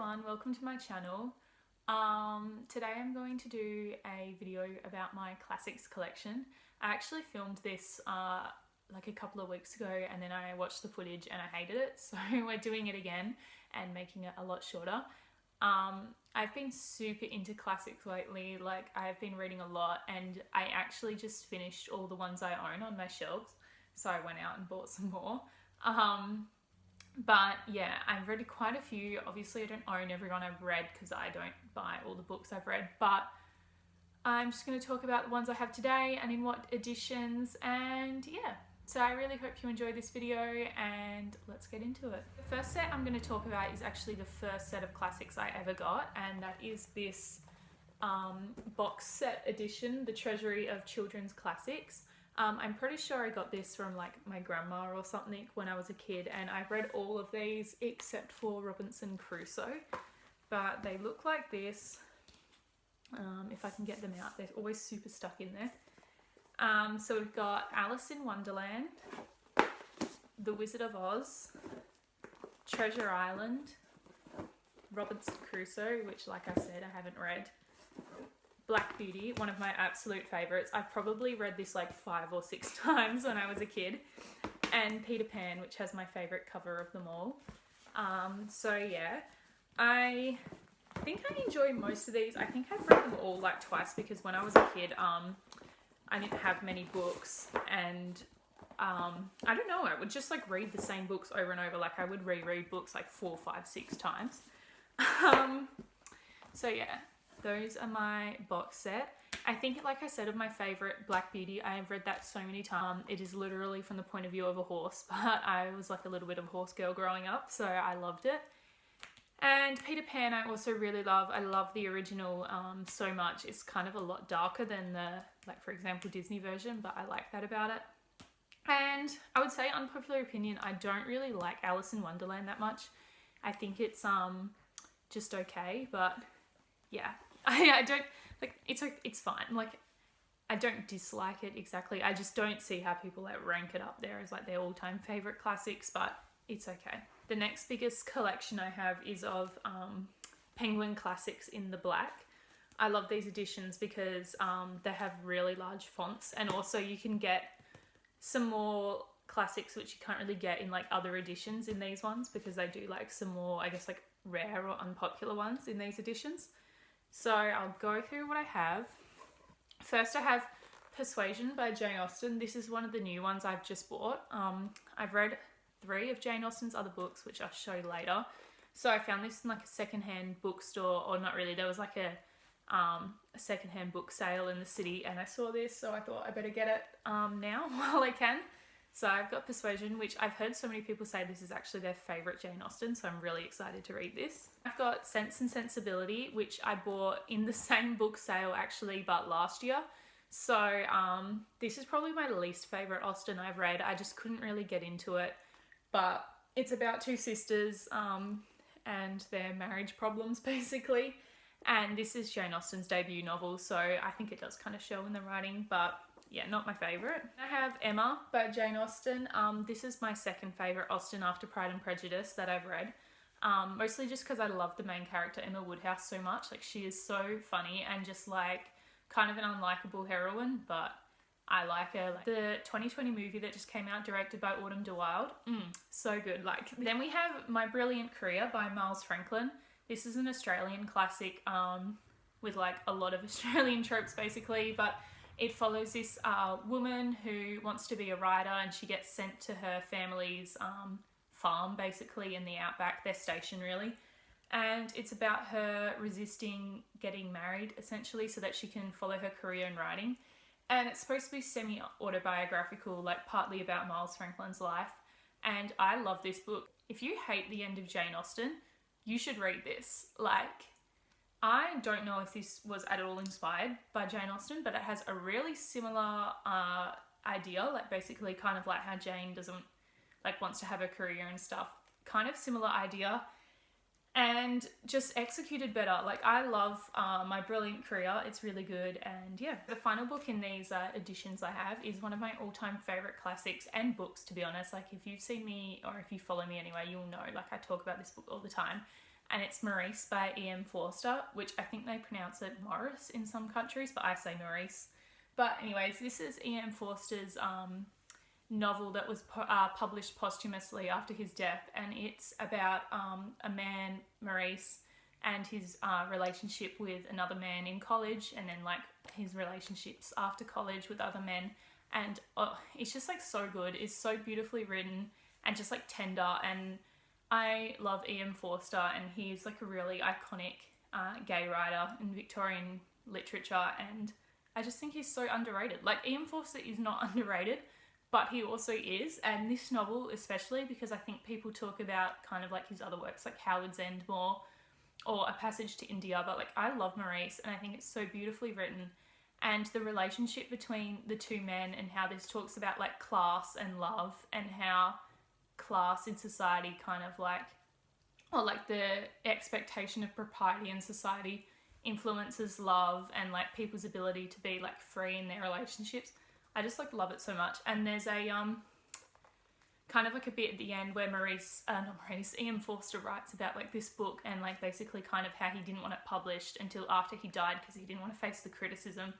everyone, welcome to my channel. Today I'm going to do a video about my classics collection. I actually filmed this like a couple of weeks ago and then I watched the footage and I hated it, so we're doing it again and making it a lot shorter. I've been super into classics lately, like I've been reading a lot, and I actually just finished all the ones I own on my shelves, so I went out and bought some more. But yeah, I've read quite a few. Obviously I don't own everyone I've read because I don't buy all the books I've read, but I'm just going to talk about the ones I have today and in what editions, and yeah. So I really hope you enjoy this video and let's get into it. The first set I'm going to talk about is actually the first set of classics I ever got, and that is this box set edition, The Treasury of Children's Classics. I'm pretty sure I got this from like my grandma or something when I was a kid, and I've read all of these except for Robinson Crusoe, but they look like this. If I can get them out, they're always super stuck in there. So we've got Alice in Wonderland, The Wizard of Oz, Treasure Island, Robinson Crusoe, which like I said I haven't read, Black Beauty, one of my absolute favourites. I've probably read this like 5 or 6 times when I was a kid, and Peter Pan, which has my favourite cover of them all. So yeah, I think I enjoy most of these. I think I've read them all like twice because when I was a kid, I didn't have many books, and I don't know, I would just like read the same books over and over. Like I would reread books like 4, 5, 6 times. So yeah, those are my box set. I think, like I said, of my favourite, Black Beauty, I have read that so many times. It is literally from the point of view of a horse, but I was like a little bit of a horse girl growing up, so I loved it. And Peter Pan I also really love. I love the original so much. It's kind of a lot darker than the, like for example, Disney version, but I like that about it. And I would say, unpopular opinion, I don't really like Alice in Wonderland that much. I think it's just okay, but yeah. I don't, like, it's fine. Like, I don't dislike it exactly. I just don't see how people like rank it up there as like their all-time favourite classics, but it's okay. The next biggest collection I have is of Penguin Classics in the black. I love these editions because they have really large fonts, and also you can get some more classics which you can't really get in like other editions in these ones, because they do like some more, I guess, like rare or unpopular ones in these editions. So I'll go through what I have. First I have Persuasion by Jane Austen. This is one of the new ones I've just bought. I've read 3 of Jane Austen's other books, which I'll show you later. So I found this in like a secondhand bookstore, or not really, there was like a secondhand book sale in the city, and I saw this, so I thought I better get it now while I can. So I've got Persuasion, which I've heard so many people say this is actually their favourite Jane Austen, so I'm really excited to read this. I've got Sense and Sensibility, which I bought in the same book sale actually, but last year. So this is probably my least favourite Austen I've read. I just couldn't really get into it, but it's about 2 sisters and their marriage problems basically. And this is Jane Austen's debut novel, so I think it does kind of show in the writing, but yeah, not my favourite. I have Emma by Jane Austen. This is my second favourite Austen after Pride and Prejudice that I've read. Mostly just because I love the main character, Emma Woodhouse, so much. Like, she is so funny and just like kind of an unlikable heroine, but I like her. Like, the 2020 movie that just came out, directed by Autumn de Wilde, so good. Like, then we have My Brilliant Career by Miles Franklin. This is an Australian classic with like a lot of Australian tropes basically, but it follows this woman who wants to be a writer, and she gets sent to her family's farm basically in the outback, their station really. And it's about her resisting getting married essentially so that she can follow her career in writing. And it's supposed to be semi-autobiographical, like partly about Miles Franklin's life. And I love this book. If you hate the end of Jane Austen, you should read this. Like, I don't know if this was at all inspired by Jane Austen, but it has a really similar idea, like basically kind of like how Jane wants to have a career and stuff. Kind of similar idea, and just executed better. Like, I love My Brilliant Career. It's really good, and yeah. The final book in these editions I have is one of my all-time favourite classics and books, to be honest. Like, if you've seen me, or if you follow me anyway, you'll know, like, I talk about this book all the time. and it's Maurice by E.M. Forster, which I think they pronounce it Morris in some countries, but I say Maurice. But anyways, this is E.M. Forster's novel that was published posthumously after his death, and it's about a man, Maurice, and his relationship with another man in college, and then like his relationships after college with other men. And it's just like so good. It's so beautifully written and just like tender, and I love E.M. Forster, and he's like a really iconic gay writer in Victorian literature, and I just think he's so underrated. Like, E.M. Forster is not underrated, but he also is, and this novel especially, because I think people talk about kind of like his other works like Howard's End more, or A Passage to India, but like I love Maurice, and I think it's so beautifully written, and the relationship between the two men, and how this talks about like class and love, and how class in society kind of like, or like the expectation of propriety in society influences love and like people's ability to be like free in their relationships. I just like love it so much. And there's a kind of like a bit at the end where E.M. Forster writes about like this book, and like basically kind of how he didn't want it published until after he died because he didn't want to face the criticism,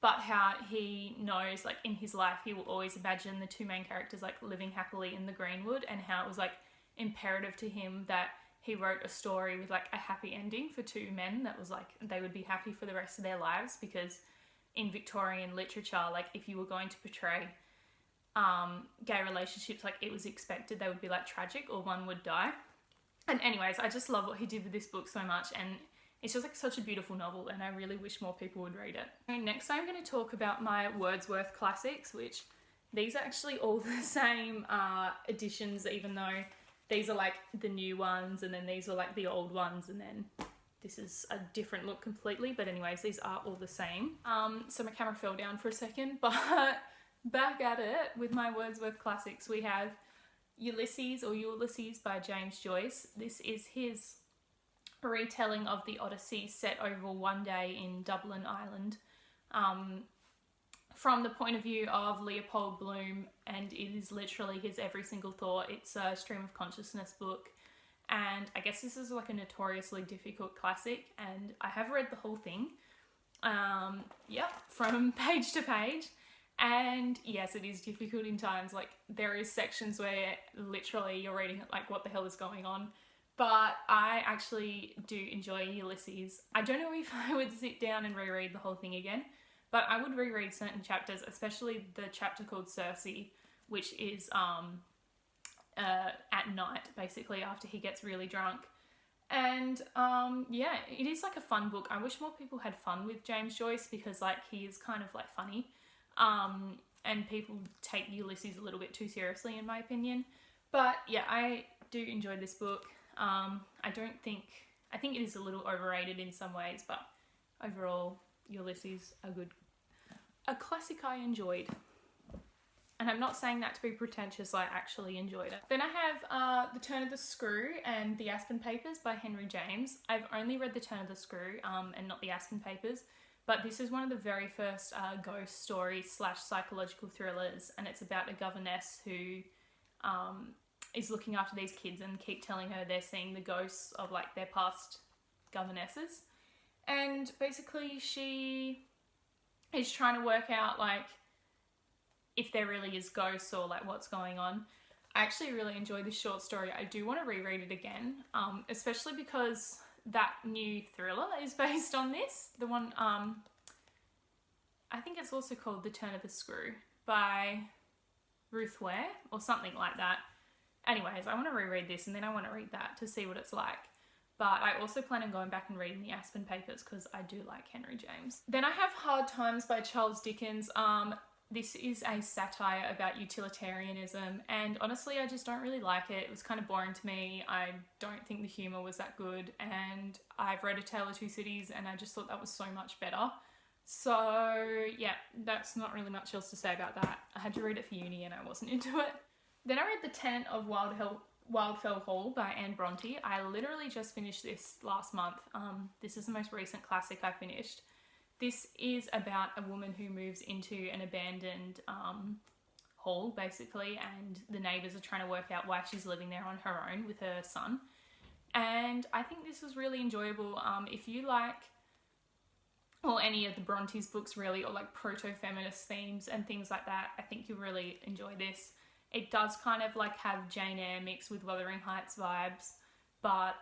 but how he knows like in his life he will always imagine the two main characters like living happily in the Greenwood, and how it was like imperative to him that he wrote a story with like a happy ending for two men that was like they would be happy for the rest of their lives, because in Victorian literature, like if you were going to portray gay relationships, like it was expected they would be like tragic or one would die. And anyways, I just love what he did with this book so much, and it's just like such a beautiful novel, and I really wish more people would read it. So next I'm going to talk about my Wordsworth classics, which these are actually all the same editions, even though these are like the new ones, and then these were like the old ones, and then this is a different look completely. But anyways, these are all the same. So my camera fell down for a second, but back at it with my Wordsworth classics, we have Ulysses by James Joyce. This is his retelling of the Odyssey set over one day in Dublin, Ireland, from the point of view of Leopold Bloom, and it is literally his every single thought. It's a stream of consciousness book, and I guess this is like a notoriously difficult classic, and I have read the whole thing, from page to page. And yes, it is difficult in times. Like, there is sections where literally you're reading it like, what the hell is going on? But I actually do enjoy Ulysses. I don't know if I would sit down and reread the whole thing again, but I would reread certain chapters, especially the chapter called Circe, which is at night, basically, after he gets really drunk. And it is like a fun book. I wish more people had fun with James Joyce, because like he is kind of like funny. And people take Ulysses a little bit too seriously, in my opinion. But yeah, I do enjoy this book. I think it is a little overrated in some ways, but overall, Ulysses, a classic I enjoyed. And I'm not saying that to be pretentious, I actually enjoyed it. Then I have The Turn of the Screw and The Aspen Papers by Henry James. I've only read The Turn of the Screw and not The Aspen Papers. But this is one of the very first ghost stories / psychological thrillers, and it's about a governess who is looking after these kids and keep telling her they're seeing the ghosts of like their past governesses. And basically she is trying to work out like if there really is ghosts or like what's going on. I actually really enjoyed this short story. I do want to reread it again, especially because that new thriller is based on this. The one, I think it's also called The Turn of the Screw by Ruth Ware or something like that. Anyways, I want to reread this, and then I want to read that to see what it's like. But I also plan on going back and reading The Aspen Papers because I do like Henry James. Then I have Hard Times by Charles Dickens. This is a satire about utilitarianism, and honestly I just don't really like it. It was kind of boring to me. I don't think the humour was that good, and I've read A Tale of Two Cities and I just thought that was so much better. So yeah, that's not really much else to say about that. I had to read it for uni and I wasn't into it. Then I read The Tenant of Wildfell Hall by Anne Bronte. I literally just finished this last month. This is the most recent classic I finished. This is about a woman who moves into an abandoned hall, basically, and the neighbours are trying to work out why she's living there on her own with her son. And I think this was really enjoyable. If you like, or any of the Brontes books really, or like proto-feminist themes and things like that, I think you'll really enjoy this. It does kind of like have Jane Eyre mixed with Wuthering Heights vibes, but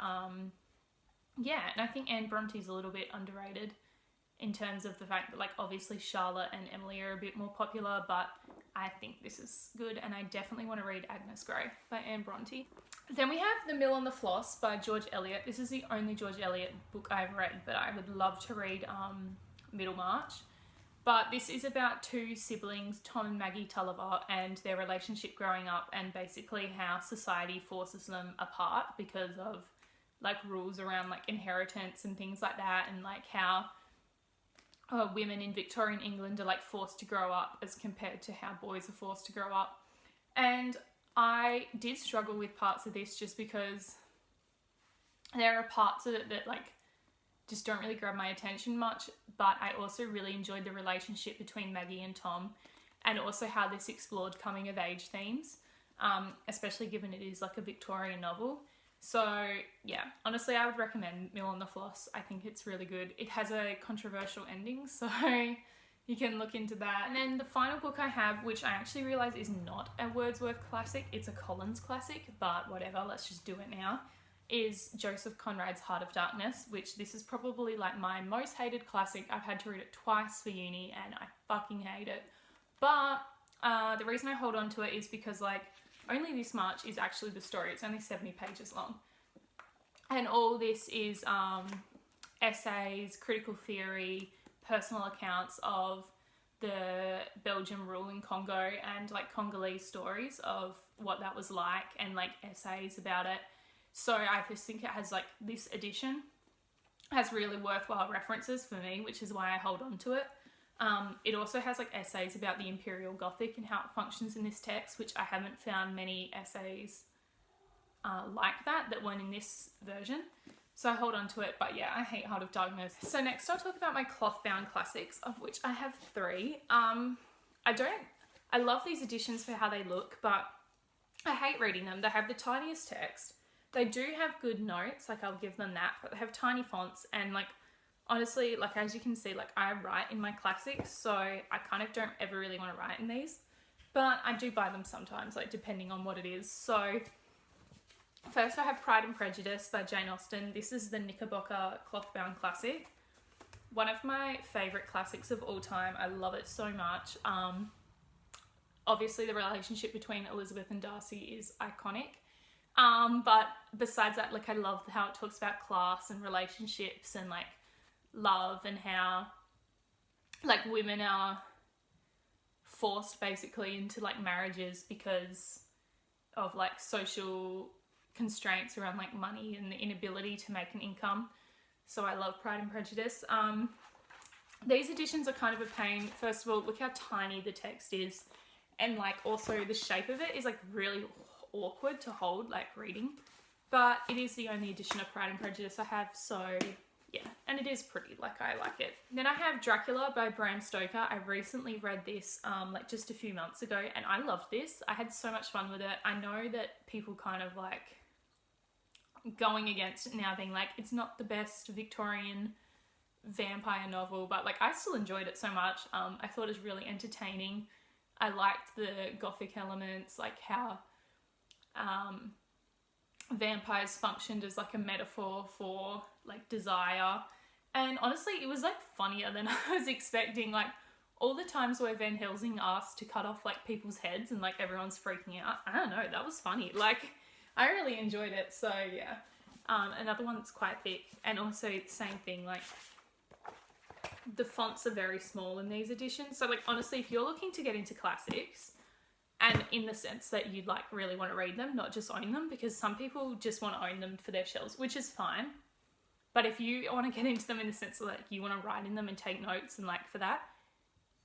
yeah, and I think Anne Bronte's a little bit underrated in terms of the fact that, like, obviously Charlotte and Emily are a bit more popular, but I think this is good, and I definitely want to read Agnes Grey by Anne Bronte. Then we have The Mill on the Floss by George Eliot. This is the only George Eliot book I've read, but I would love to read Middlemarch. But this is about two siblings, Tom and Maggie Tulliver, and their relationship growing up, and basically how society forces them apart because of like rules around like inheritance and things like that, and like how women in Victorian England are like forced to grow up as compared to how boys are forced to grow up. And I did struggle with parts of this just because there are parts of it that like just don't really grab my attention much, but I also really enjoyed the relationship between Maggie and Tom, and also how this explored coming of age themes, especially given it is like a Victorian novel. So yeah, honestly, I would recommend Mill on the Floss. I think it's really good. It has a controversial ending, so you can look into that. And then the final book I have, which I actually realise is not a Wordsworth classic, it's a Collins classic, but whatever, let's just do it now, is Joseph Conrad's Heart of Darkness, which this is probably like my most hated classic. I've had to read it twice for uni and I fucking hate it. But the reason I hold on to it is because like only this much is actually the story. It's only 70 pages long. And all this is essays, critical theory, personal accounts of the Belgian rule in Congo, and like Congolese stories of what that was like, and like essays about it. So I just think it has like, this edition has really worthwhile references for me, which is why I hold on to it. It also has like essays about the Imperial Gothic and how it functions in this text, which I haven't found many essays like that weren't in this version. So I hold on to it, but yeah, I hate Heart of Darkness. So next I'll talk about my cloth-bound classics, of which I have 3. I love these editions for how they look, but I hate reading them. They have the tiniest text. They do have good notes, like I'll give them that, but they have tiny fonts, and like honestly, like as you can see, like I write in my classics, so I kind of don't ever really want to write in these, but I do buy them sometimes, like depending on what it is. So first I have Pride and Prejudice by Jane Austen. This is the Knickerbocker cloth-bound classic. One of my favourite classics of all time. I love it so much. Obviously the relationship between Elizabeth and Darcy is iconic. But besides that, like I love how it talks about class and relationships and like love, and how like women are forced basically into like marriages because of like social constraints around like money and the inability to make an income. So I love Pride and Prejudice. These editions are kind of a pain. First of all, look how tiny the text is, and like also the shape of it is like really awkward to hold like reading, but it is the only edition of Pride and Prejudice I have, so yeah, and it is pretty, like I like it. Then I have Dracula by Bram Stoker. I recently read this like just a few months ago, and I loved this. I had so much fun with it. I know that people kind of like going against it now, being like it's not the best Victorian vampire novel, but like I still enjoyed it so much. I thought it was really entertaining. I liked the gothic elements, like how vampires functioned as like a metaphor for like desire, and honestly it was like funnier than I was expecting. Like all the times where Van Helsing asked to cut off like people's heads and like everyone's freaking out, I don't know, that was funny. Like I really enjoyed it. So yeah, another one that's quite thick, and also the same thing, like the fonts are very small in these editions. So like honestly, if you're looking to get into classics, and in the sense that you like really want to read them, not just own them, because some people just want to own them for their shelves, which is fine. But if you want to get into them in the sense that like you want to write in them and take notes and like for that,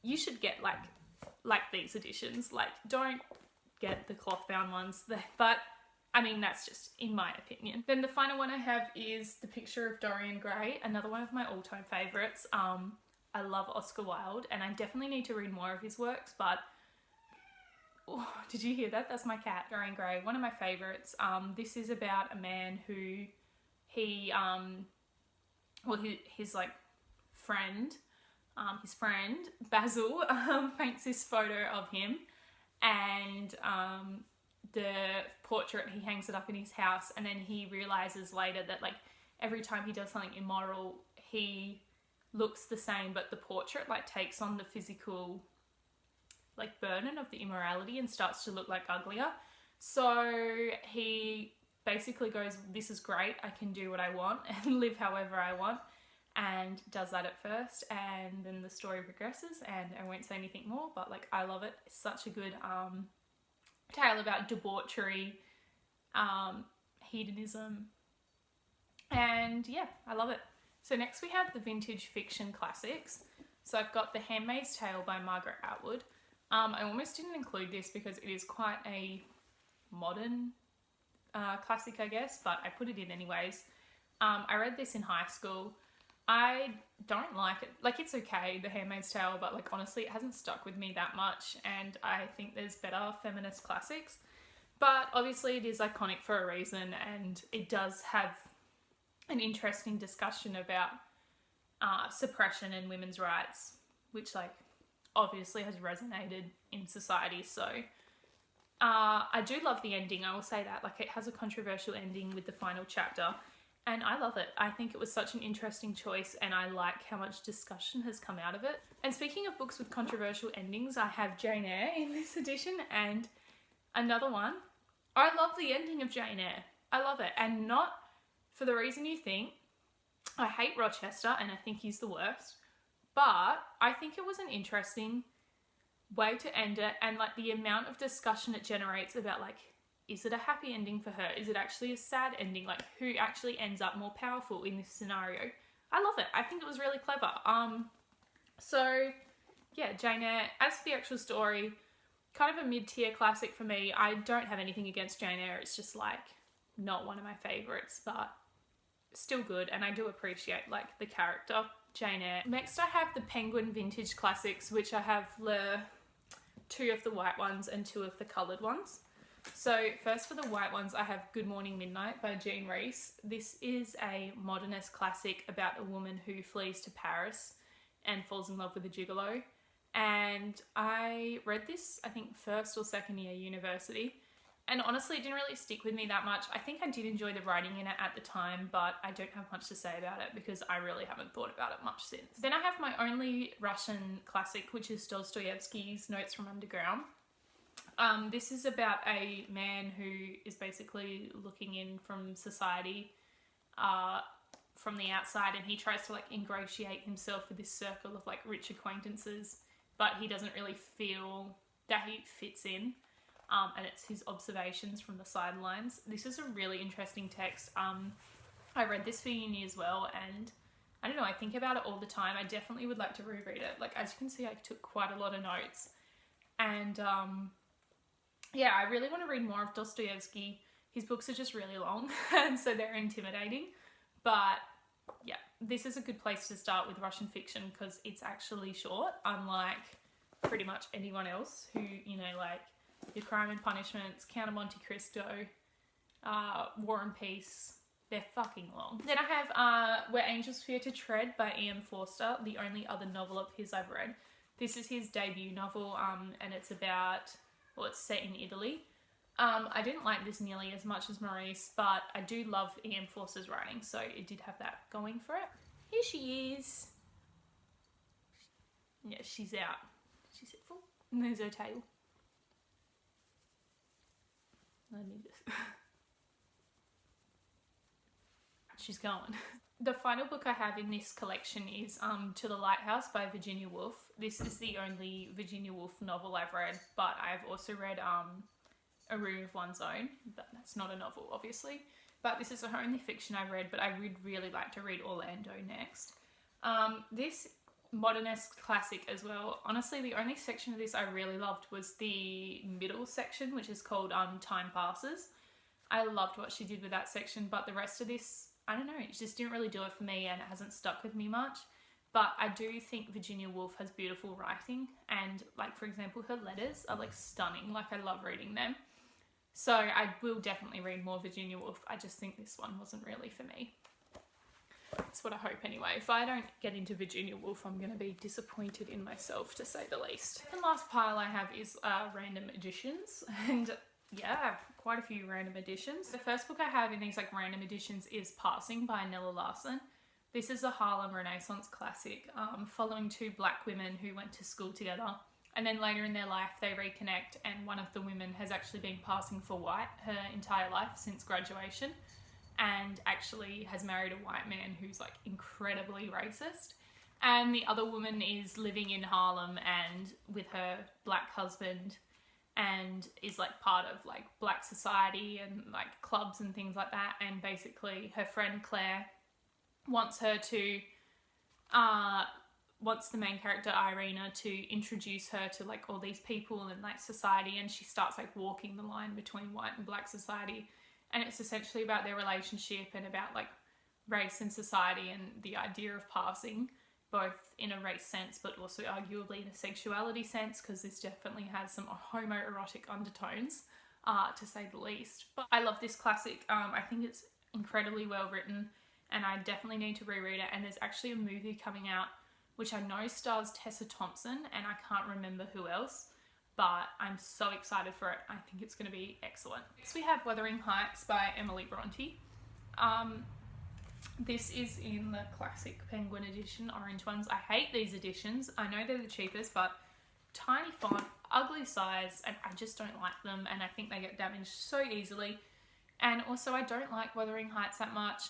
you should get like these editions. Like don't get the cloth bound ones, but I mean that's just in my opinion. Then the final one I have is The Picture of Dorian Gray, another one of my all-time favourites. I love Oscar Wilde, and I definitely need to read more of his works, but oh, did you hear that? That's my cat, Dorian Gray, one of my favourites. This is about a man who he his like friend, his friend Basil paints this photo of him, and the portrait, he hangs it up in his house, and then he realizes later that like every time he does something immoral, he looks the same, but the portrait like takes on the physical like burden of the immorality and starts to look like uglier. So he basically goes, this is great, I can do what I want and live however I want, and does that at first, and then the story progresses, and I won't say anything more, but like I love it. It's such a good tale about debauchery, hedonism, and yeah, I love it. So next we have the vintage fiction classics. So I've got The Handmaid's Tale by Margaret Atwood. I almost didn't include this because it is quite a modern classic, I guess, but I put it in anyways. I read this in high school. I don't like it. Like, it's okay, The Handmaid's Tale, but like honestly, it hasn't stuck with me that much, and I think there's better feminist classics. But obviously it is iconic for a reason, and it does have an interesting discussion about suppression and women's rights, which like obviously has resonated in society. So I do love the ending, I will say that. Like, it has a controversial ending with the final chapter, and I love it. I think it was such an interesting choice, and I like how much discussion has come out of it. And speaking of books with controversial endings, I have Jane Eyre in this edition, and another one. I love the ending of Jane Eyre. I love it, and not for the reason you think. I hate Rochester, and I think he's the worst, but I think it was an interesting way to end it, and like the amount of discussion it generates about like, is it a happy ending for her? Is it actually a sad ending? Like, who actually ends up more powerful in this scenario? I love it. I think it was really clever. So yeah, Jane Eyre. As for the actual story, kind of a mid-tier classic for me. I don't have anything against Jane Eyre. It's just like not one of my favourites, but still good, and I do appreciate like the character Jane Eyre. Next I have the Penguin Vintage Classics, which I have two of the white ones and two of the coloured ones. So first, for the white ones, I have Good Morning Midnight by Jean Rhys. This is a modernist classic about a woman who flees to Paris and falls in love with a gigolo. And I read this, I think, first or second year university. And honestly, it didn't really stick with me that much. I think I did enjoy the writing in it at the time, but I don't have much to say about it because I really haven't thought about it much since. Then I have my only Russian classic, which is Dostoevsky's Notes from Underground. This is about a man who is basically looking in from society from the outside, and he tries to like ingratiate himself with this circle of like rich acquaintances, but he doesn't really feel that he fits in. And it's his observations from the sidelines. This is a really interesting text. I read this for uni as well, and I don't know, I think about it all the time. I definitely would like to reread it. Like, as you can see, I took quite a lot of notes. And yeah, I really want to read more of Dostoevsky. His books are just really long, and so they're intimidating. But yeah, this is a good place to start with Russian fiction because it's actually short, unlike pretty much anyone else who, you know, like Your Crime and Punishments, Count of Monte Cristo, War and Peace. They're fucking long. Then I have Where Angels Fear to Tread by E.M. Forster, the only other novel of his I've read. This is his debut novel, and it's about, well, it's set in Italy. I didn't like this nearly as much as Maurice, but I do love E.M. Forster's writing, so it did have that going for it. Here she is. Yeah, she's out. She's full. And there's her tail. Let me just... She's going. The final book I have in this collection is To the Lighthouse by Virginia Woolf. This is the only Virginia Woolf novel I've read, but I've also read A Room of One's Own. But that's not a novel, obviously. But this is the only fiction I've read, but I would really like to read Orlando next. This modernist classic as well. Honestly, the only section of this I really loved was the middle section, which is called Time Passes. I loved what she did with that section, but the rest of this, I don't know, it just didn't really do it for me, and it hasn't stuck with me much. But I do think Virginia Woolf has beautiful writing, and like, for example, her letters are like stunning. Like, I love reading them. So I will definitely read more Virginia Woolf. I just think this one wasn't really for me. That's what I hope anyway. If I don't get into Virginia Woolf, I'm going to be disappointed in myself, to say the least. The last pile I have is random editions, and yeah, I have quite a few random editions. The first book I have in these like random editions is Passing by Nella Larsen. This is a Harlem Renaissance classic, following two black women who went to school together, and then later in their life they reconnect, and one of the women has actually been passing for white her entire life since graduation, and actually has married a white man who's like incredibly racist. And the other woman is living in Harlem and with her black husband, and is like part of like black society and like clubs and things like that. And basically her friend Claire wants her to wants the main character Irina to introduce her to like all these people and like society, and she starts like walking the line between white and black society. And it's essentially about their relationship and about like race and society and the idea of passing, both in a race sense but also arguably in a sexuality sense, because this definitely has some homoerotic undertones, to say the least. But I love this classic. I think it's incredibly well written, and I definitely need to reread it. And there's actually a movie coming out which I know stars Tessa Thompson, and I can't remember who else, but I'm so excited for it. I think it's going to be excellent. Next we have Wuthering Heights by Emily Bronte. This is in the classic Penguin edition, orange ones. I hate these editions. I know they're the cheapest, but tiny font, ugly size, and I just don't like them, and I think they get damaged so easily. And also I don't like Wuthering Heights that much.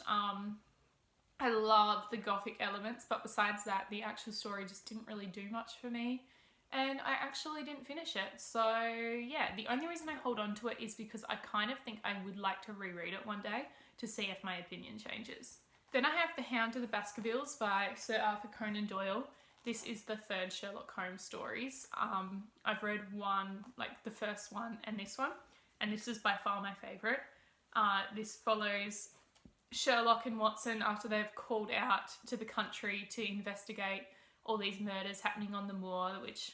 I love the gothic elements, but besides that, the actual story just didn't really do much for me. And I actually didn't finish it. So yeah, the only reason I hold on to it is because I kind of think I would like to reread it one day to see if my opinion changes. Then I have The Hound of the Baskervilles by Sir Arthur Conan Doyle. This is the third Sherlock Holmes stories. I've read one, like the first one and this one, and this is by far my favourite. This follows Sherlock and Watson after they've called out to the country to investigate all these murders happening on the moor, which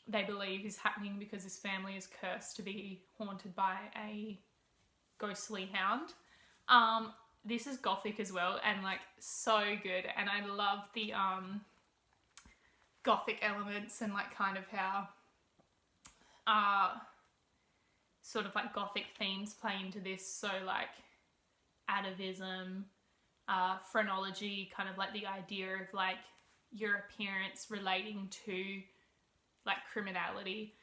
they believe is happening because this family is cursed to be haunted by a ghostly hound. This is gothic as well, and like so good, and I love the gothic elements and like kind of how sort of like gothic themes play into this. So like atavism, phrenology, kind of like the idea of like your appearance relating to like criminality.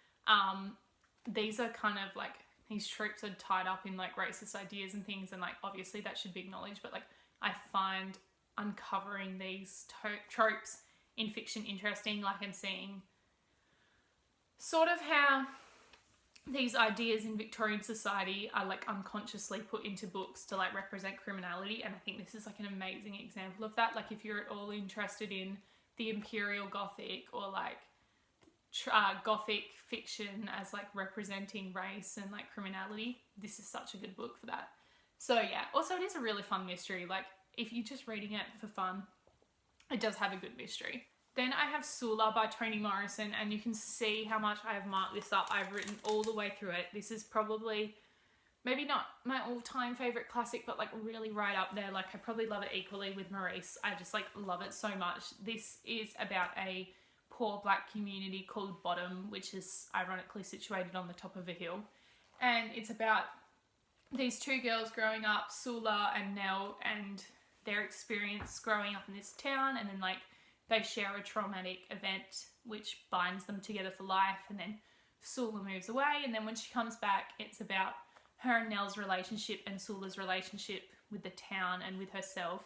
These are kind of like, these tropes are tied up in like racist ideas and things, and like obviously that should be acknowledged, but like I find uncovering these tropes in fiction interesting, like, and seeing sort of how these ideas in Victorian society are like unconsciously put into books to like represent criminality. And I think this is like an amazing example of that. Like if you're at all interested in the Imperial Gothic or like Gothic fiction as like representing race and like criminality, this is such a good book for that. So yeah, also it is a really fun mystery. Like if you're just reading it for fun, it does have a good mystery. Then I have Sula by Toni Morrison, and you can see how much I have marked this up. I've written all the way through it. This is probably, maybe not my all-time favourite classic, but like really right up there. Like I probably love it equally with Maurice. I just like love it so much. This is about a poor black community called Bottom, which is ironically situated on the top of a hill. And it's about these two girls growing up, Sula and Nell, and their experience growing up in this town, and then like they share a traumatic event which binds them together for life, and then Sula moves away, and then when she comes back, it's about her and Nell's relationship and Sula's relationship with the town and with herself.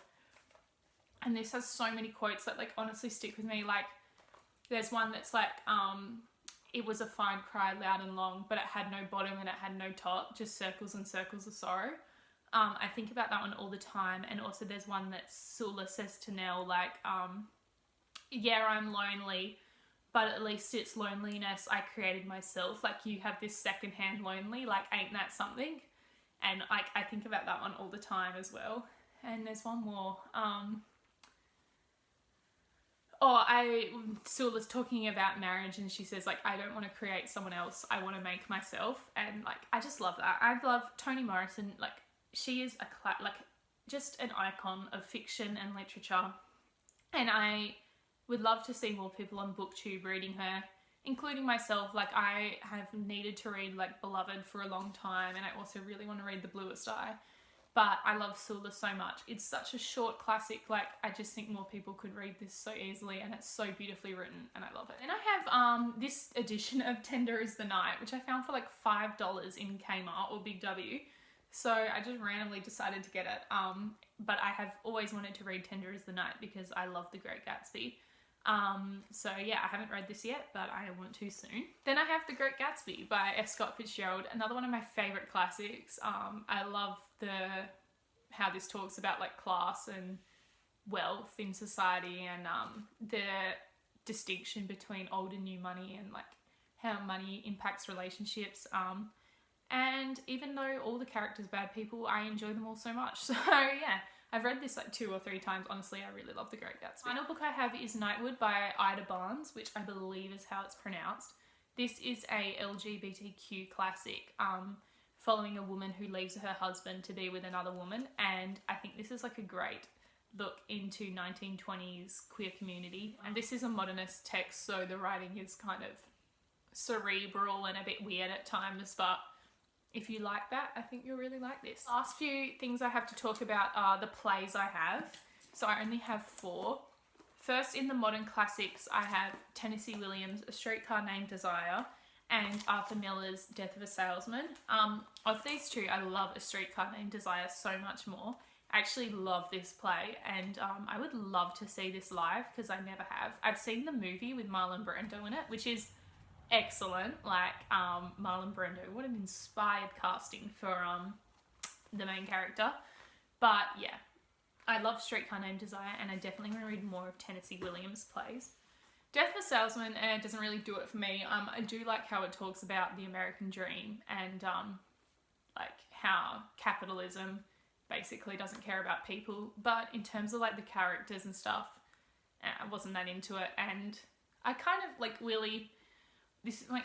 And this has so many quotes that like honestly stick with me. Like there's one that's like, it was a fine cry, loud and long, but it had no bottom and it had no top, just circles and circles of sorrow. I think about that one all the time. And also there's one that Sula says to Nell, like, yeah, I'm lonely, but at least it's loneliness I created myself. Like you have this secondhand lonely, like ain't that something? And like I think about that one all the time as well. And there's one more. Sula's talking about marriage and she says like, I don't want to create someone else, I want to make myself. And like, I just love that. I love Toni Morrison. Like, she is just an icon of fiction and literature. And I would love to see more people on BookTube reading her, including myself. Like, I have needed to read like Beloved for a long time, and I also really want to read The Bluest Eye. But I love Sula so much. It's such a short classic. Like, I just think more people could read this so easily, and it's so beautifully written, and I love it. And I have this edition of Tender is the Night, which I found for like $5 in Kmart or Big W. So I just randomly decided to get it. But I have always wanted to read Tender is the Night because I love The Great Gatsby. So yeah, I haven't read this yet, but I want to soon. Then I have The Great Gatsby by F. Scott Fitzgerald, another one of my favourite classics. I love how this talks about like class and wealth in society, and the distinction between old and new money, and like how money impacts relationships. And even though all the characters are bad people, I enjoy them all so much. So yeah, I've read this like 2 or 3 times. Honestly, I really love The Great Gatsby. Final book I have is Nightwood by Ida Barnes, which I believe is how it's pronounced. This is a LGBTQ classic, following a woman who leaves her husband to be with another woman. And I think this is like a great look into 1920s queer community. And this is a modernist text, so the writing is kind of cerebral and a bit weird at times, but if you like that, I think you'll really like this. Last few things I have to talk about are the plays I have. So I only have 4. First, in the modern classics, I have Tennessee Williams' A Streetcar Named Desire and Arthur Miller's Death of a Salesman. Of these two, I love A Streetcar Named Desire so much more. I actually love this play, and I would love to see this live because I never have. I've seen the movie with Marlon Brando in it, which is excellent. Like, Marlon Brando, what an inspired casting for the main character. But yeah, I love Streetcar Named Desire, and I definitely want to read more of Tennessee Williams' plays. Death of a Salesman doesn't really do it for me. I do like how it talks about the American dream and like how capitalism basically doesn't care about people. But in terms of like the characters and stuff, I wasn't that into it, and I kind of like Willie. This is like,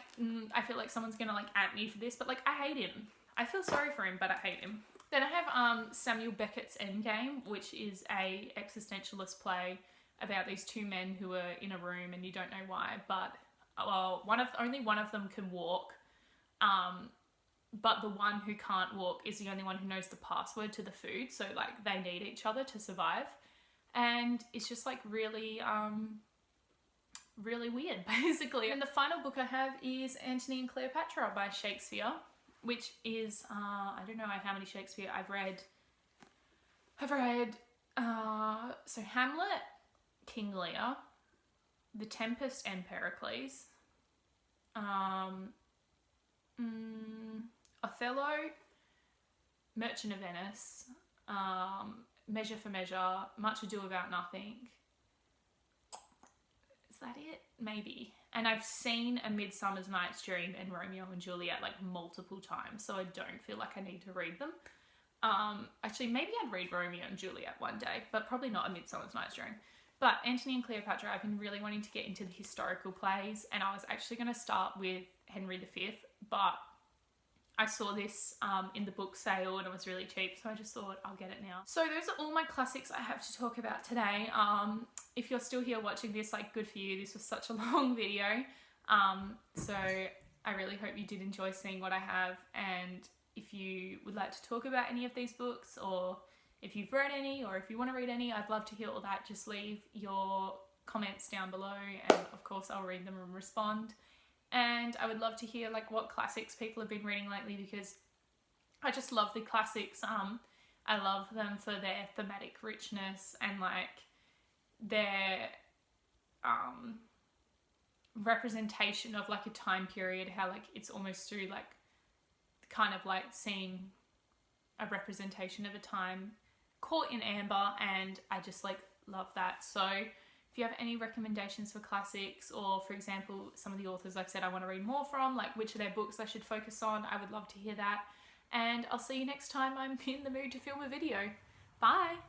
I feel like someone's gonna like at me for this, but like I hate him. I feel sorry for him, but I hate him. Then I have Samuel Beckett's Endgame, which is a existentialist play about these 2 men who are in a room and you don't know why, but well, only one of them can walk, but the one who can't walk is the only one who knows the password to the food, so like they need each other to survive, and it's just like really weird, basically. And the final book I have is Antony and Cleopatra by Shakespeare, which is, I don't know how many Shakespeare I've read. So Hamlet, King Lear, The Tempest and Pericles, Othello, Merchant of Venice, Measure for Measure, Much Ado About Nothing. Is that it? Maybe. And I've seen A Midsummer Night's Dream and Romeo and Juliet like multiple times, so I don't feel like I need to read them. Actually, maybe I'd read Romeo and Juliet one day, but probably not A Midsummer Night's Dream. But Antony and Cleopatra, I've been really wanting to get into the historical plays, and I was actually going to start with Henry V, but I saw this in the book sale and it was really cheap, so I just thought I'll get it now. So those are all my classics I have to talk about today. If you're still here watching this, like, good for you. This was such a long video. So I really hope you did enjoy seeing what I have, and if you would like to talk about any of these books, or if you've read any, or if you want to read any, I'd love to hear all that. Just leave your comments down below, and of course I'll read them and respond. And I would love to hear like what classics people have been reading lately, because I just love the classics. I love them for their thematic richness and like their representation of like a time period, how like it's almost through like kind of like seeing a representation of a time caught in amber, and I just like love that. So if you have any recommendations for classics, or for example some of the authors I've said I want to read more from, like which of their books I should focus on, I would love to hear that. And I'll see you next time I'm in the mood to film a video. Bye!